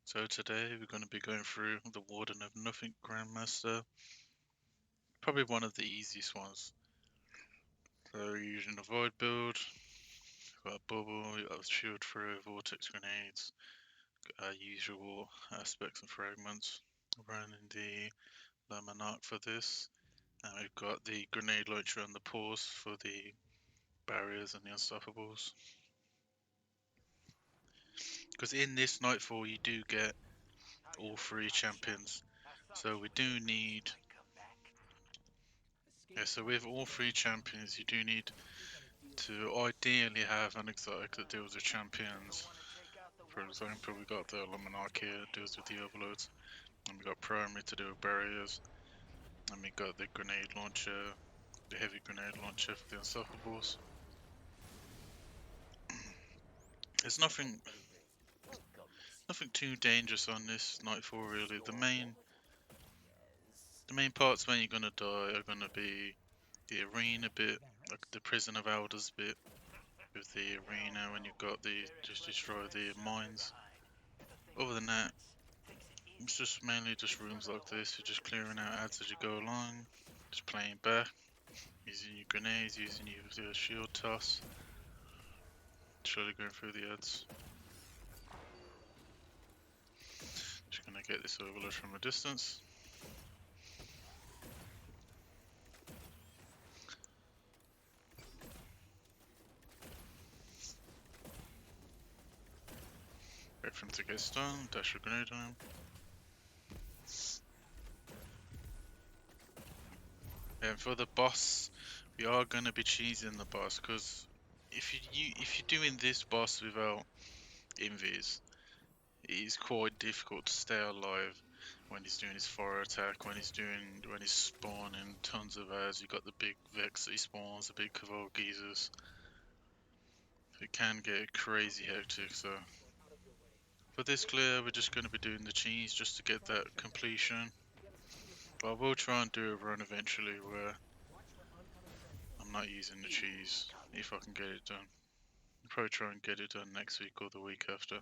So today we're going to be going through the Warden of Nothing Grandmaster. Probably one of the easiest ones. So we're using the Void build. We've got a bubble, we've got a shield throw, vortex grenades, our usual aspects and fragments. Running the Lamanarch for this. And we've got the grenade launcher and the pause for the barriers and the unstoppables. Because in this Nightfall you do get all three champions. So we do need... Yeah, so with all three champions you do need to ideally have an exotic that deals with champions. For example, we got the Luminarch here that deals with the overloads, and we got primary to do with barriers, and we got the grenade launcher, the heavy grenade launcher for the unstoppables. There's nothing too dangerous on this Nightfall really. The main parts when you're gonna die are gonna be the arena bit, like the Prison of Elders bit, with the arena when you've got the just destroy the mines. Other than that, it's just mainly just rooms like this. You're just clearing out ads as you go along, just playing back, using your grenades, using your shield toss, slowly going through the ads. Just gonna get this overload from a distance. Wait for him to get stunned, dash a grenade on him. And for the boss, we are gonna be cheesing the boss, because if you're doing this boss without invis, it is quite difficult to stay alive when he's doing his fire attack, when he's spawning tons of ads. You got the big Vex that he spawns, the big Caval geezers. It can get crazy hectic, so for this clear we're just going to be doing the cheese just to get that completion. But I will try and do a run eventually where I'm not using the cheese if I can get it done. I'll probably try and get it done next week or the week after.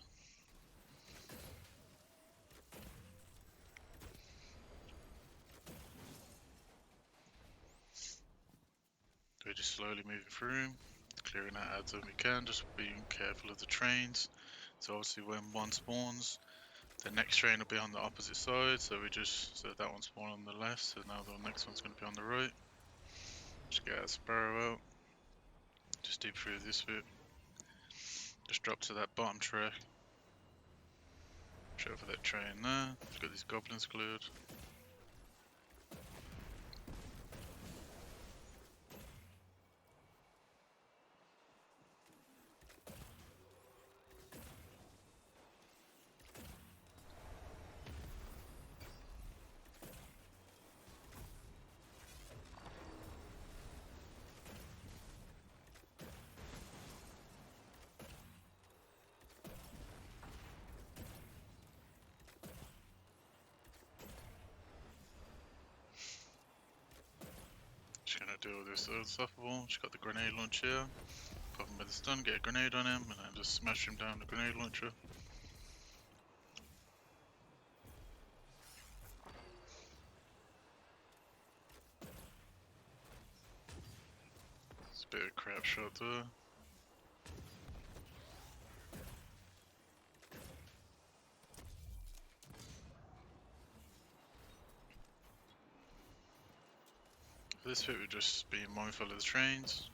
We're just slowly moving through, clearing out ads when we can, just being careful of the trains. So obviously when one spawns, the next train will be on the opposite side, so that one spawned on the left, so now the next one's going to be on the right. Just get our sparrow out, just deep through this bit, just drop to that bottom track, check for that train there, just got these goblins cleared. Just gonna deal with this unstoppable, just got the grenade launcher, pop him with the stun, get a grenade on him, and then just smash him down the grenade launcher. It's a bit of a crap shot there. For this bit we're just being mindful of the trains.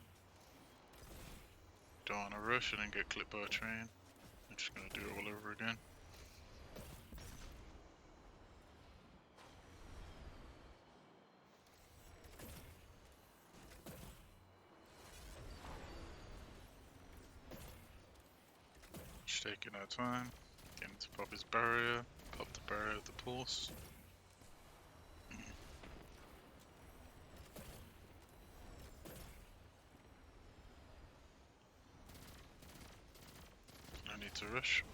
Don't want to rush and then get clipped by a train. I'm just gonna do it all over again. Just taking our time, getting to pop his barrier, pop the barrier with the pulse. No need to rush.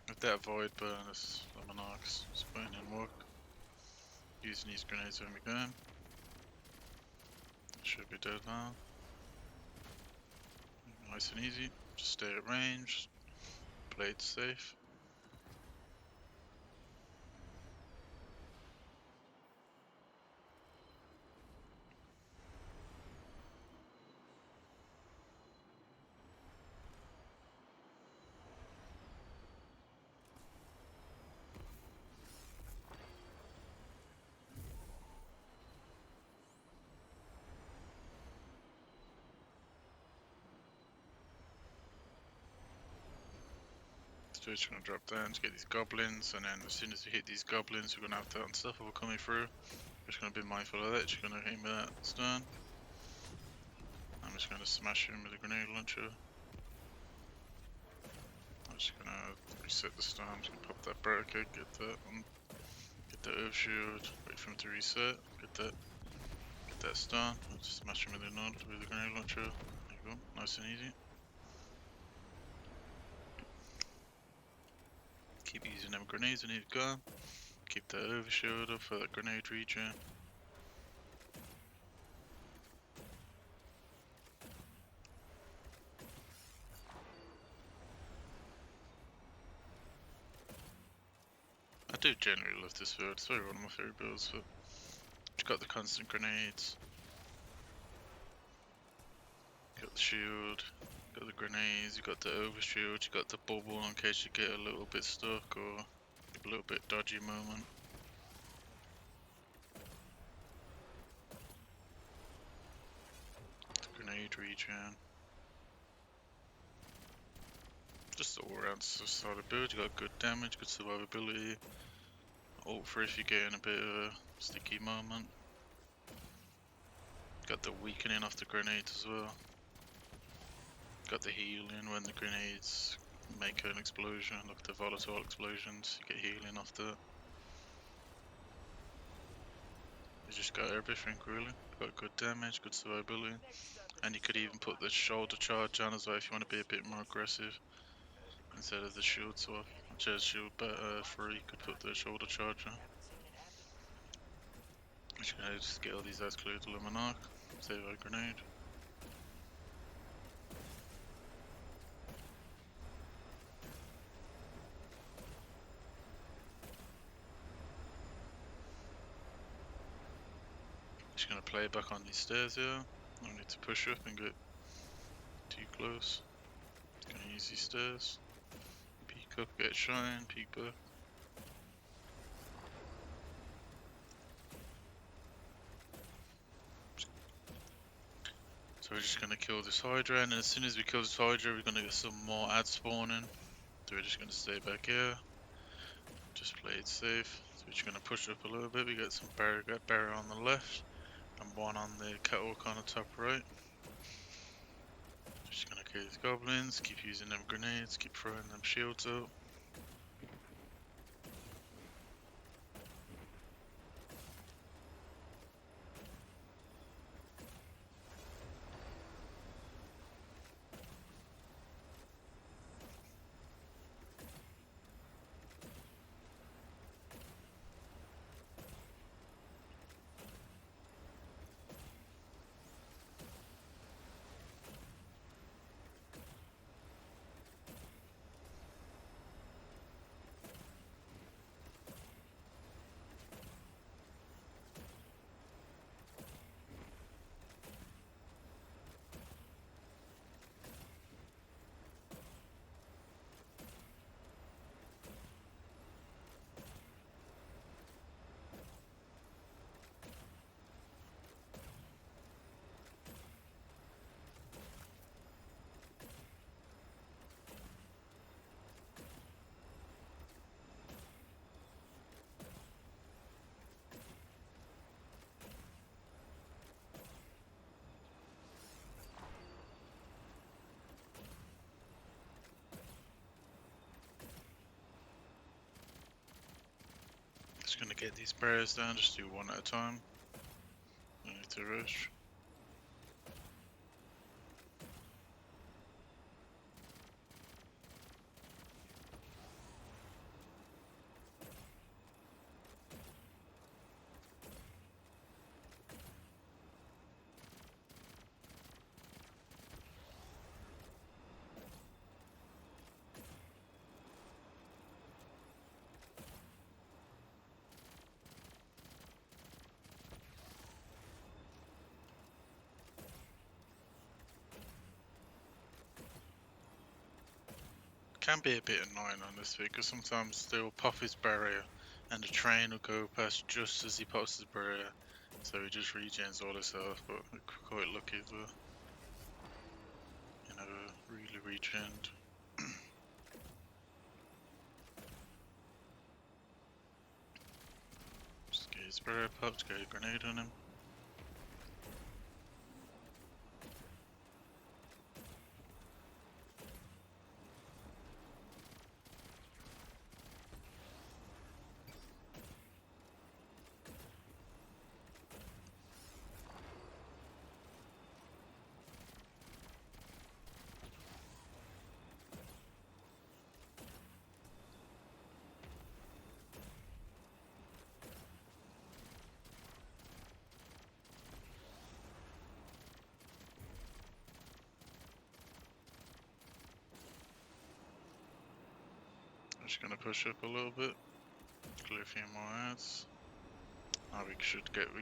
With that void burn, this Luminarch's burning work. Using these grenades when we can. Should be there now. Nice and easy. Just stay at range. Play it safe. So it's gonna drop down to get these goblins, and then as soon as we hit these goblins, we're gonna have that unstoppable coming through. Just gonna be mindful of that. Just gonna aim that stun. I'm just gonna smash him with a grenade launcher. I'm just gonna reset the stun. I'm just gonna pop that barricade, get that overshield, wait for him to reset, get that stun. I'll just smash him with a grenade launcher. There you go, nice and easy. Keep using them grenades when you've gone. Keep that overshield up for that grenade regen. I do generally love this build, it's probably one of my favourite builds, but you've got the constant grenades, got the shield, got the grenades, you got the overshield, you got the bubble in case you get a little bit stuck or a little bit dodgy moment. Grenade regen. Just all around solid build, you got good damage, good survivability. Ult for if you get in a bit of a sticky moment. Got the weakening off the grenades as well. Got the healing when the grenades make an explosion, like the volatile explosions, you get healing off that. You just got everything really. Got good damage, good survivability. And you could even put the shoulder charge on as well if you want to be a bit more aggressive. Instead of the shield swap, which has shield free, you could put the shoulder charge on. I'm just gonna get all these guys cleared to Luminarch, save our grenade. Just gonna play back on these stairs here. No need to push up and get too close. Just gonna use these stairs. Peek up, get shine, peek back. So we're just gonna kill this Hydra, and as soon as we kill this Hydra, we're gonna get some more ads spawning. So we're just gonna stay back here. Just play it safe. So we're just gonna push up a little bit. We got some barrier on the left, and one on the catwalk on the top right. Just gonna kill these goblins, keep using them grenades, keep throwing them shields out. Just gonna get these barriers down, just do one at a time. No need to rush. can be a bit annoying on this because sometimes they'll pop his barrier and the train will go past just as he pops his barrier, so he just regens all his health, but we're quite lucky to, you know, really regened. Just get his barrier popped, get a grenade on him. I'm just gonna push up a little bit, clear a few more ads. Now we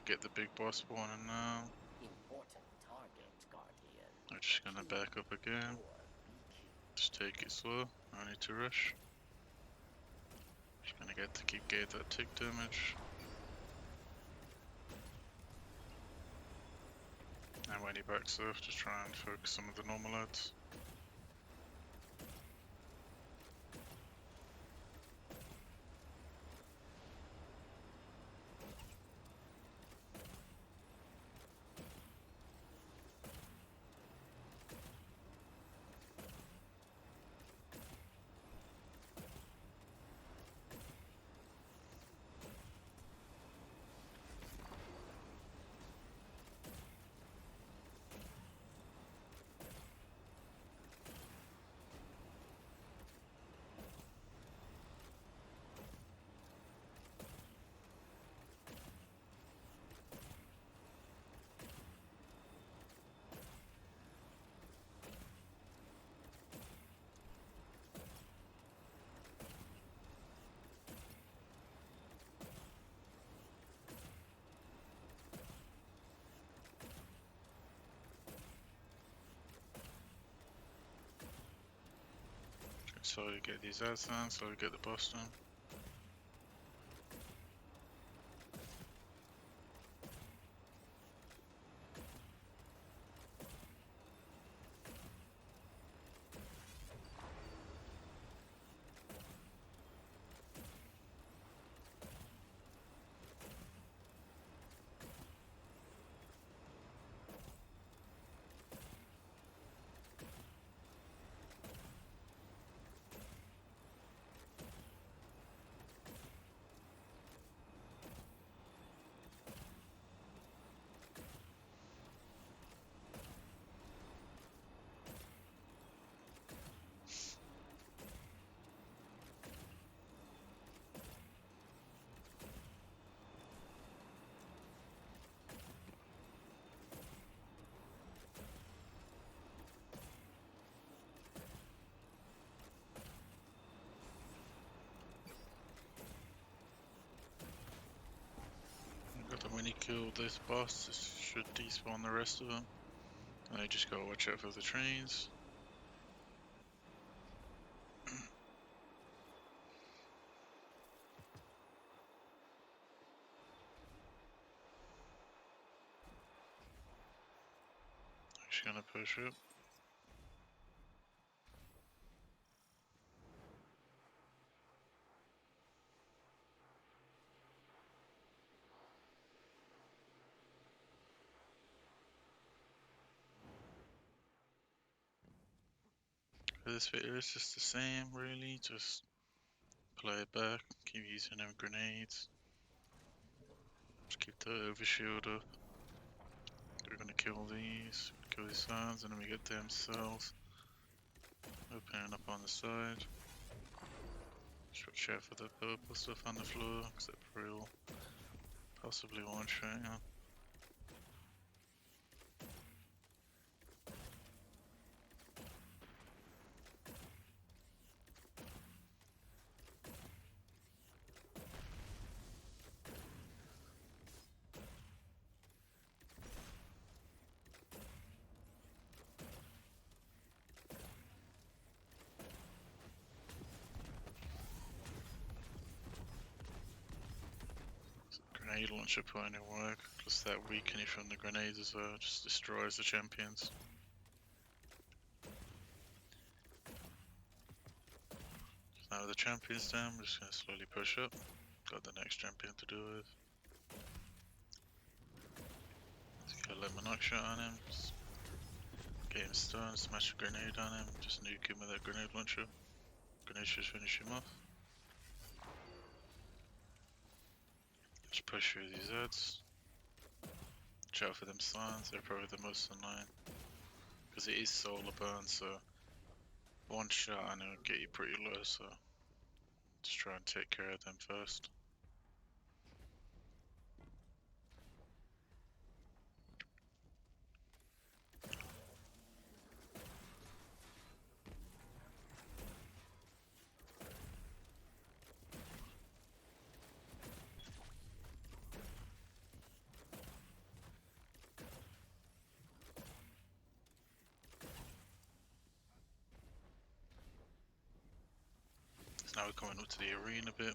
get the big boss spawning now. Important target, Guardian. I'm just gonna back up again. Just take it slow. No need to rush. Just gonna keep getting that tick damage. And when he backs off, just try and focus some of the normal ads. Slowly get these ads done, slowly get the boss done. Got them when you kill this boss, this should despawn the rest of them. And you just gotta watch out for the trains. Just gonna push up. For this video, it's just the same, really. Just play it back, keep using them grenades. Just keep the overshield up. We're gonna kill these sides, and then we get them cells opening up on the side. Just watch out for the purple stuff on the floor, because that probably will possibly one-shot you. grenade launcher put any work, plus that weakening from the grenades as well, just destroys the champions. So now with the champions down, we're just gonna slowly push up. Got the next champion to deal with. Let's get a lemon knock shot on him. Just get him stunned, smash a grenade on him, just nuke him with that grenade launcher. Grenade should finish him off. Just push through these ads. Watch out for them signs, they're probably the most annoying. Because it is solar burn, so one shot and it'll get you pretty low, so just try and take care of them first. So now we're coming up to the arena bit.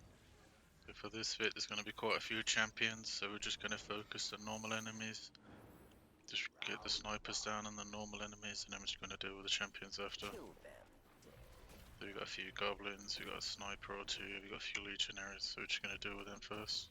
So for this bit there's going to be quite a few champions, so we're just going to focus on normal enemies. Just get the snipers down on the normal enemies, and then we're just going to deal with the champions after. Kill them. So we've got a few goblins, we've got a sniper or two, we've got a few legionaries, so we're just going to deal with them first.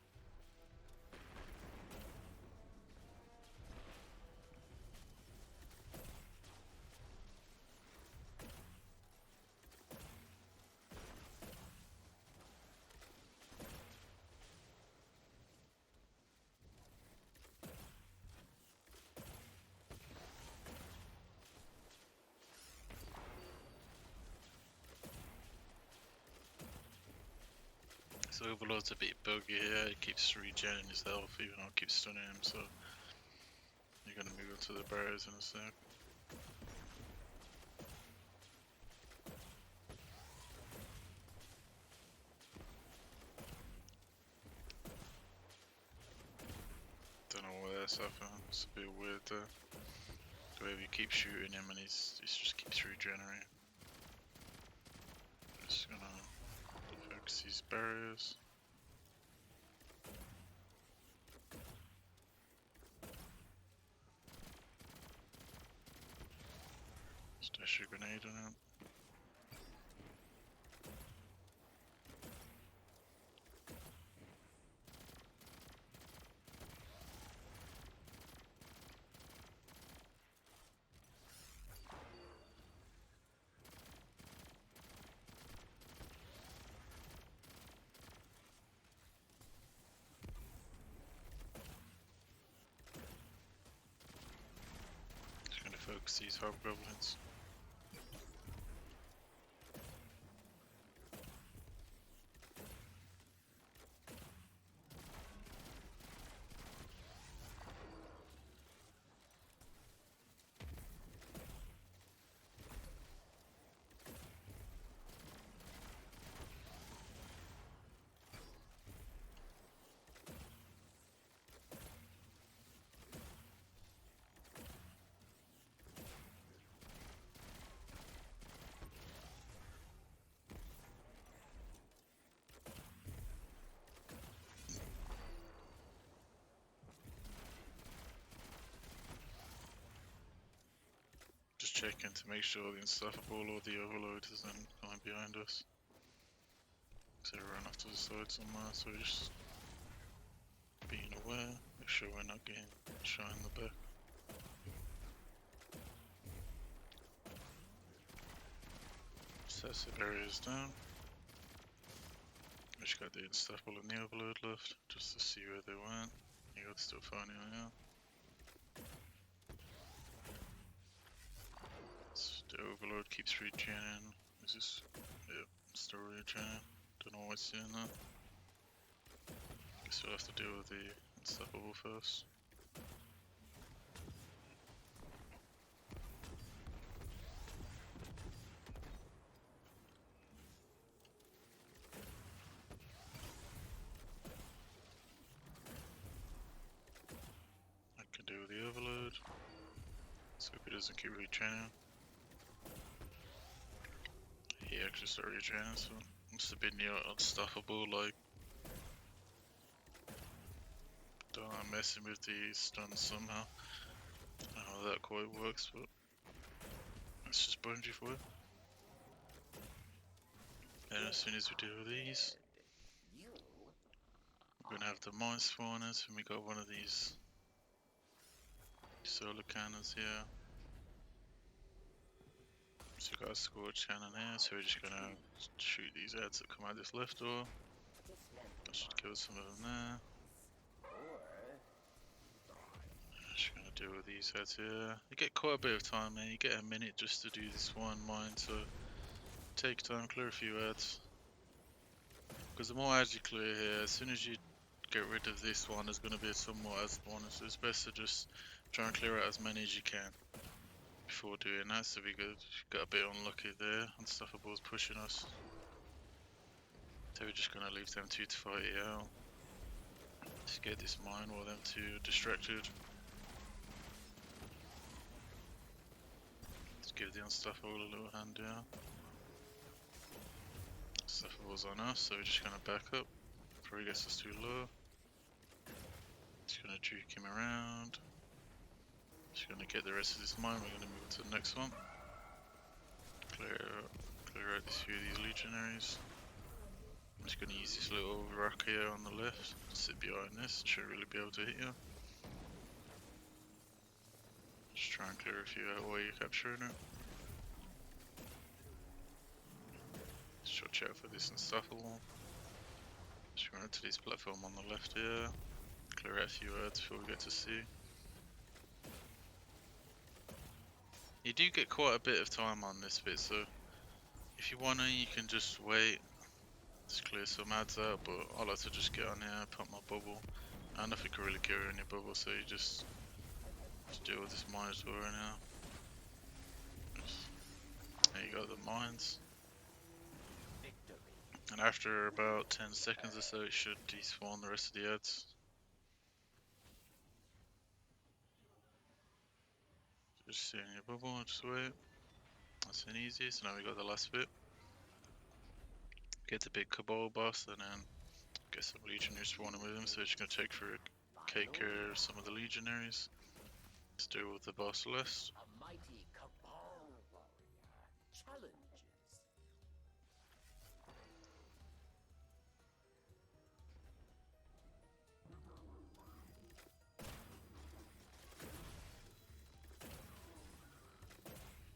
So Overlord's a bit buggy here, he keeps regenerating his health even though I keep stunning him, so you're going to move on to the barriers in a sec. Don't know why that's happening, it's a bit weird there. The way we keep shooting him and he just keeps regenerating. Just gonna focus these barriers. Stash a grenade on him. Just gonna focus these hobgoblins. Just checking to make sure the Unstoppable or the Overload isn't coming behind us. So we run off to the side somewhere, so just being aware, make sure we're not getting shot in the back. Sets the barriers down. We just got the Unstoppable and the Overload left, just to see where they went. You got still finding it out. The Overload keeps regenerating. Is this? Yep, still regenerating. Don't know why it's doing that. Guess we'll have to deal with the Unstoppable first. I can deal with the Overload. So if he doesn't keep regenerating. He actually started regenerating, so must have been the Unstoppable, like. start messing with the stuns somehow. I don't know how that quite works, but it's just bungee for you. And as soon as we do these, You we're gonna have the mine spawners, and we got one of these solar cannons here. So we got a scorch cannon here, so we're just gonna shoot these ads that come out this left door. That should kill some of them there. Just gonna deal with these heads here. You get quite a bit of time, man. You get a minute just to do this one mine, so take time, clear a few ads. Because the more ads you clear here, as soon as you get rid of this one, there's gonna be some more ads spawning, so it's best to just try and clear out as many as you can before doing that. So we got a bit unlucky there. Unstoppable's pushing us. So we're just gonna leave them two to fight it out. Just get this mine while them two are distracted. Let's give the Unstoppable a little hand down. Unstoppable's on us, so we're just gonna back up before he gets us too low. Just gonna juke him around. Just gonna get the rest of this mine. We're gonna move to the next one. Clear out this few of these legionaries. I'm just gonna use this little rock here on the left. Sit behind this. Should really be able to hit you. Just try and clear a few out while you're capturing it. Just watch out for this Unstoppable. Just run to this platform on the left here. Clear out a few ads before we get to C. You do get quite a bit of time on this bit, so if you wanna, you can just wait. Just clear some ads out, but I like to just get on here, pump my bubble. And nothing can really kill you in your bubble, so you just deal with this mine as well right now. There you go, the mines. victory. And after about 10 seconds or so, it should despawn the rest of the ads. Just sit in your bubble and just wait. That's an easy, so now we got the last bit. Get the big Cabal boss and then get some legionaries spawning with him, so it's gonna take care of some of the legionaries. Let's deal with the boss list. A mighty cabal warrior challenges.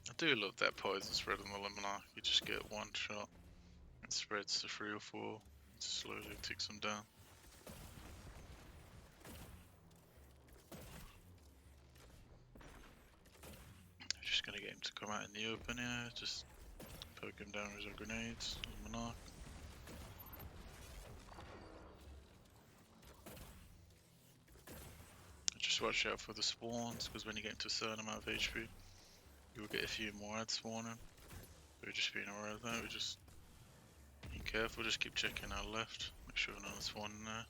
I do love that poison spread on the Luminar. You just get one shot. It spreads to 3 or 4. Just slowly ticks them down. Just gonna get him to come out in the open here. Just poke him down with our grenades. Luminar. Just watch out for the spawns, because when you get into a certain amount of HP, you'll get a few more ads spawning. We're just being aware of that. We're just being careful. Just keep checking our left. Make sure no one's spawning there.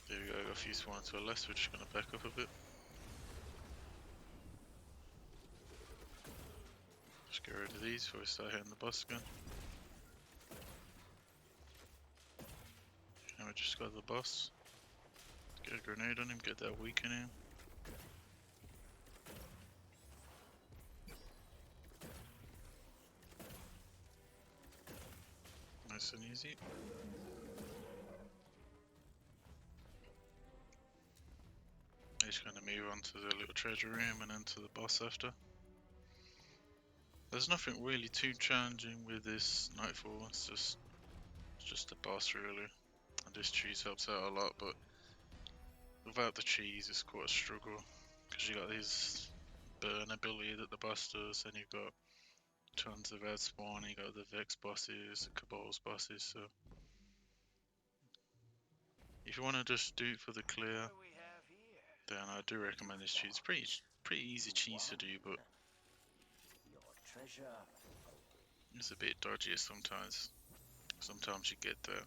There we go. Got a few spawning to our left. We're just gonna back up a bit. Just get rid of these before we start hitting the boss again. And we just got the boss. Get a grenade on him. Get that weakening. Nice and easy. Just gonna move on to the little treasure room and then to the boss after. There's nothing really too challenging with this Nightfall. It's just a boss really. And this cheese helps out a lot, but without the cheese, it's quite a struggle. Because you got these burn ability that the boss does, and you've got tons of ad spawn, you got the Vex bosses, the Cabal's bosses, so if you want to just do it for the clear, What do we have here? then I do recommend this cheese. Pretty easy cheese to do, but Your treasure. it's a bit dodgy sometimes. Sometimes you get the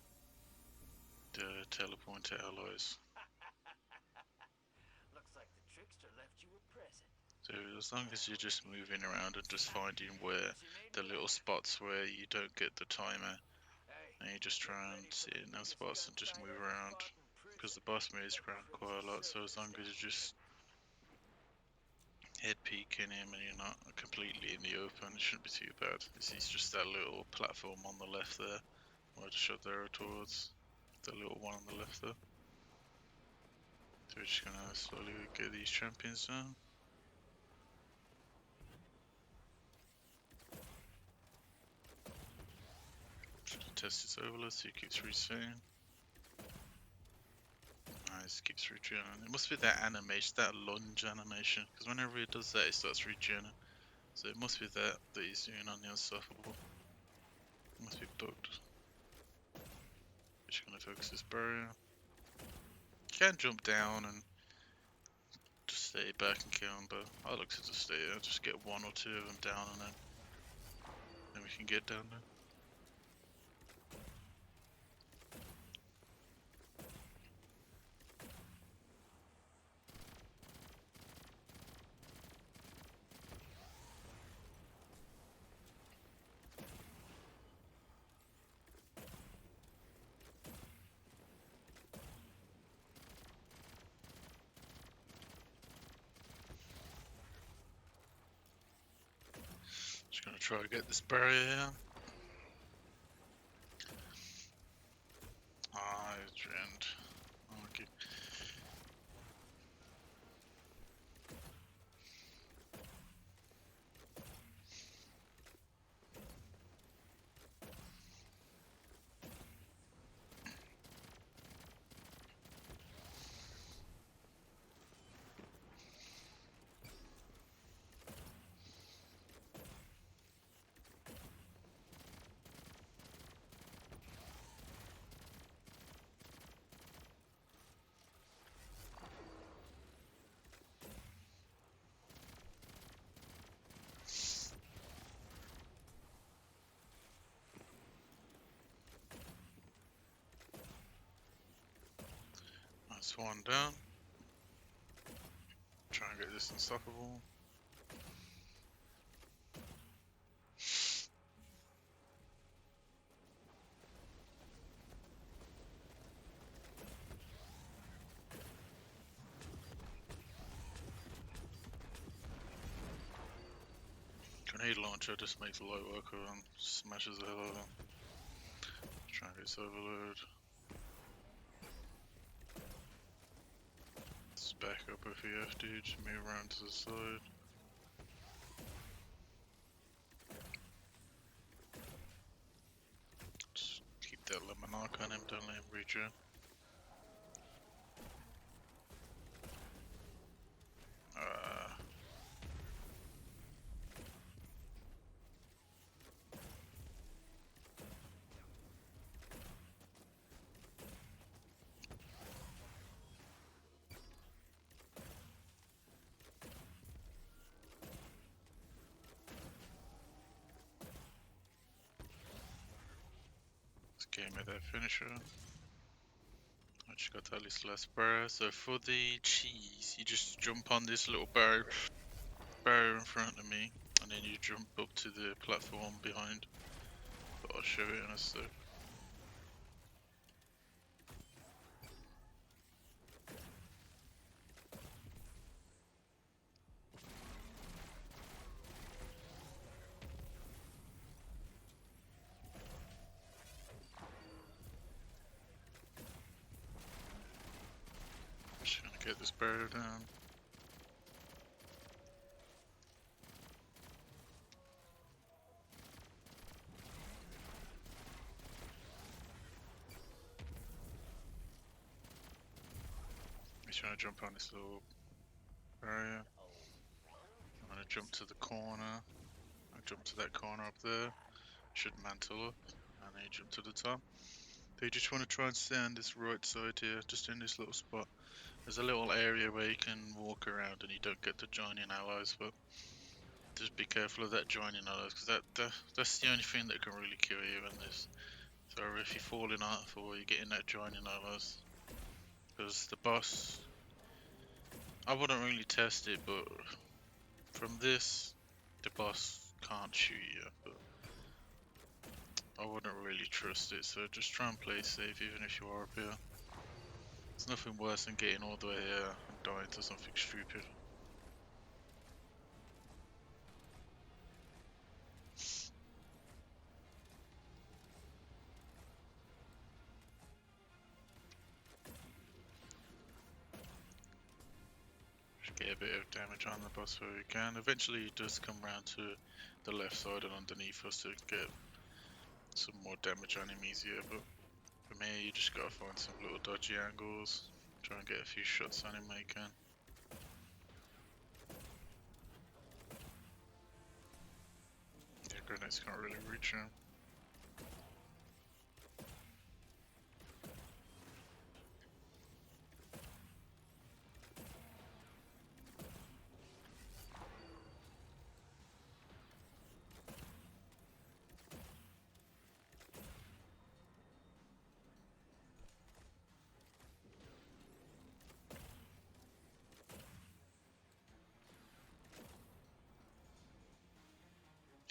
telepointer alloys. Looks like the trickster left you a present. So as long as you're just moving around and just finding where the little spots where you don't get the timer, Hey, And you just try and sit in those spots and just move around. Because the boss moves around quite a lot, so as long as you just head peeking him and you're not completely in the open, it shouldn't be too bad. It's just that little platform on the left there, where I just shot the arrow towards. The little one on the left there. So we're just gonna slowly get these champions down. Test its overload so it keeps resetting. Nice, keeps regenerating. It must be that animation, that lunge animation, because whenever it does that, it starts regenerating. So it must be that he's doing on the unstoppable. It must be bugged. Just gonna focus this barrier. You can jump down and just stay back and kill him, but I look to just stay there, just get one or two of them down and then we can get down there. Just gonna try to get this barrier here. Ah, it's end. Okay. That's one down. Try and get this unstoppable. Grenade launcher just makes light work of him, smashes the hell out of him. Try and get this overload. Just back up if you have to, just move around to the side. Just keep that lemon arc on him, don't let him regen. This game made that finisher. I just got that least last barrier. So for the cheese, you just jump on this little barrier in front of me, and then you jump up to the platform behind. But I'll show it in a sec. Just gonna get this barrier down. He's trying to jump on this little barrier. I'm gonna jump to the corner. I jump to that corner up there. Should mantle up, and then you jump to the top. They just want to try and stay on this right side here, just in this little spot. There's a little area where you can walk around and you don't get to join in allies, but just be careful of that joining allies, because that's the only thing that can really kill you in this. So if you're falling off or you're getting that joining allies, because the boss, I wouldn't really test it, but from this, the boss can't shoot you, but I wouldn't really trust it, so just try and play safe even if you are up here. There's nothing worse than getting all the way here and dying to something stupid. Just get a bit of damage on the boss where we can. Eventually it does come round to the left side and underneath us to get some more damage on him easier, but for me you just gotta find some little dodgy angles, try and get a few shots on him when you can. Yeah, grenades can't really reach him.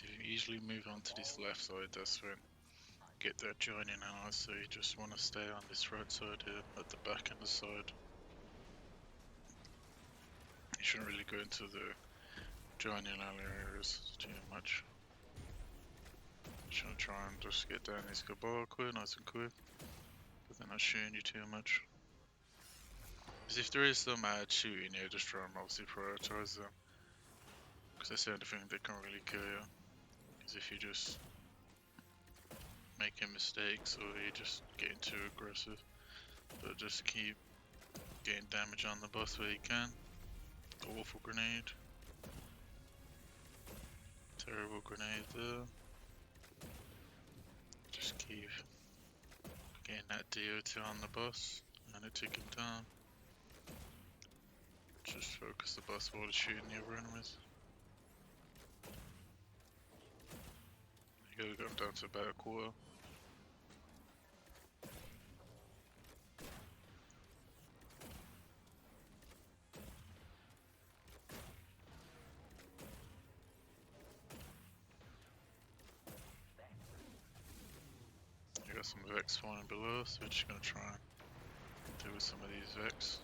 If you usually move on to this left side, that's when get that joining ally, so you just want to stay on this right side here, at the back and the side. You shouldn't really go into the joining ally areas too much. Should try and just get down this cabal quick, nice and quick, but they're not shooting you too much. Because if there is some shooting here, just try and obviously prioritize them, because that's the only thing that can really kill you. Because if you just making mistakes or you're just getting too aggressive, but just keep getting damage on the boss where you can. Awful grenade. Terrible grenade there. Just keep getting that DO2 on the boss and it took him down. Just focus the boss while it's shooting the other enemies. You gotta go down to about a quarter. You got some Vex spawning below, so we're just gonna try and deal with some of these Vex.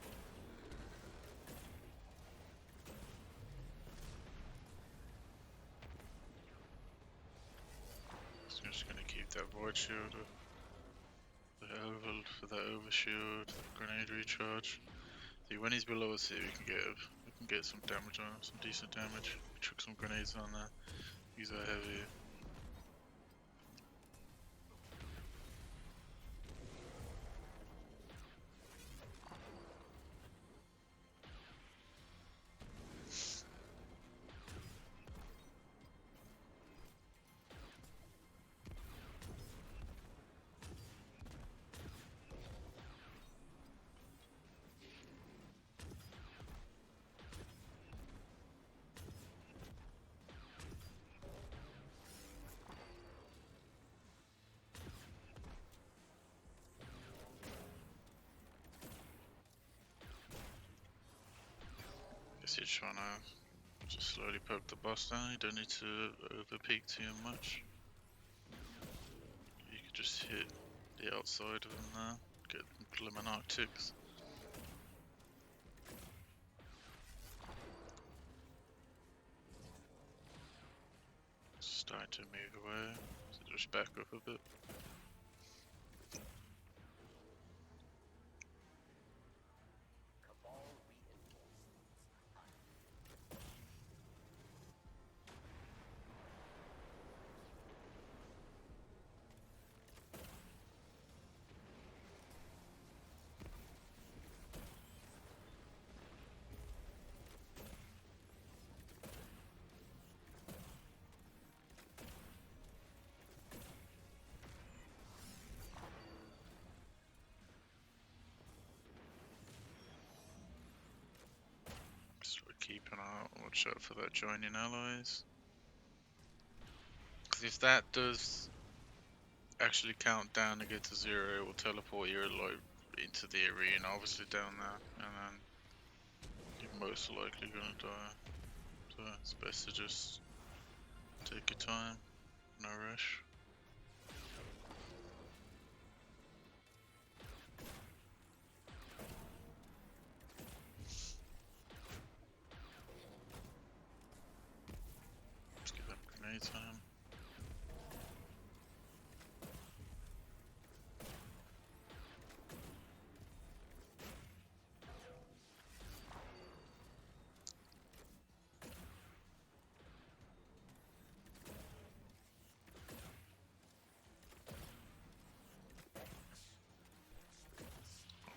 So I'm just gonna keep that void shield for that overshield, grenade recharge. See, when he's below us here, we can get some damage on him, some decent damage. Chuck some grenades on there. Use our heavy. Guess you're trying to just slowly poke the boss down. You don't need to over peek too much. You could just hit the outside of them there, get glimmer ticks. Starting to move away, so just back up a bit. Cabal reinforcements. Keep an eye out, watch out for that joining allies. Because if that does actually count down to get to 0, it will teleport you like into the arena, obviously down there, and then you're most likely gonna die. So it's best to just take your time, no rush. grenades on him.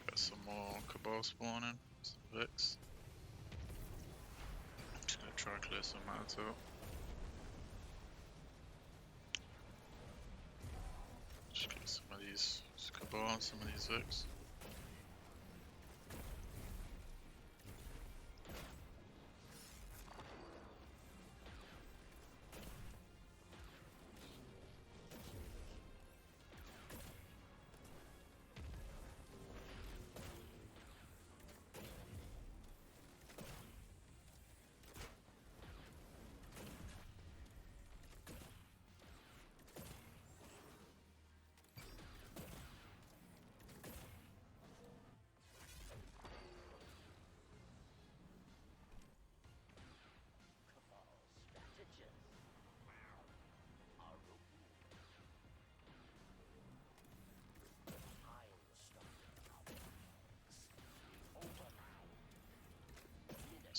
Got some more Cabal spawning, some Vex. Just gonna try and clear some mats out. Just get some of these Cabal and some of these Vex.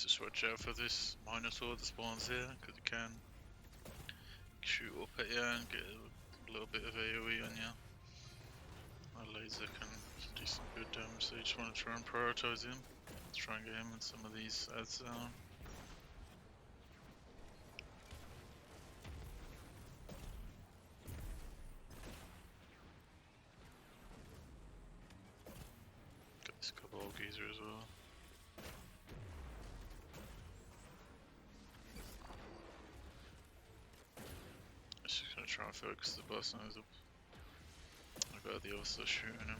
Just watch out for this Minotaur that spawns here, because it can shoot up at you and get a little bit of AoE on you. My laser can do some good damage, so you just want to try and prioritize him. Let's try and get him in some of these ads down. Got this Cabal geezer as well. Just gonna try and focus the boss on his up. I got the also shooting him.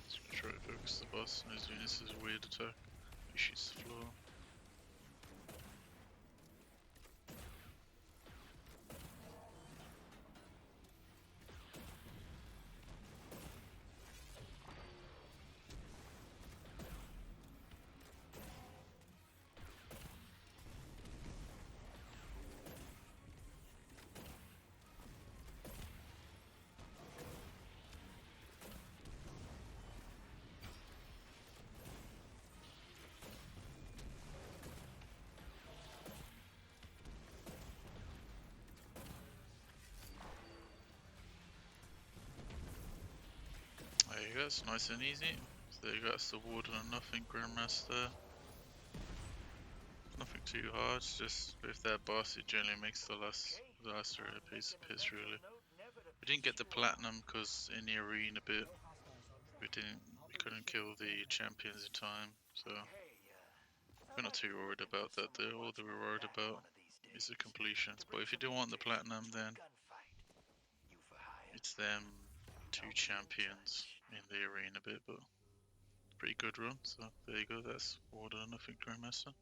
Just gonna try to focus the boss on his doing this weird attack. He shoots the floor. There you go, it's nice and easy. So there you go, that's the Warden and nothing Grandmaster. Nothing too hard, it's just with that boss it generally makes the last piece of piss really. We didn't get the platinum because in the arena bit we couldn't kill the champions in time, so we're not too worried about that though. All that we're worried about is the completions. But if you do want the platinum, then it's them two champions in the arena bit, but pretty good run. So there you go, that's Warden and nothing Grandmaster.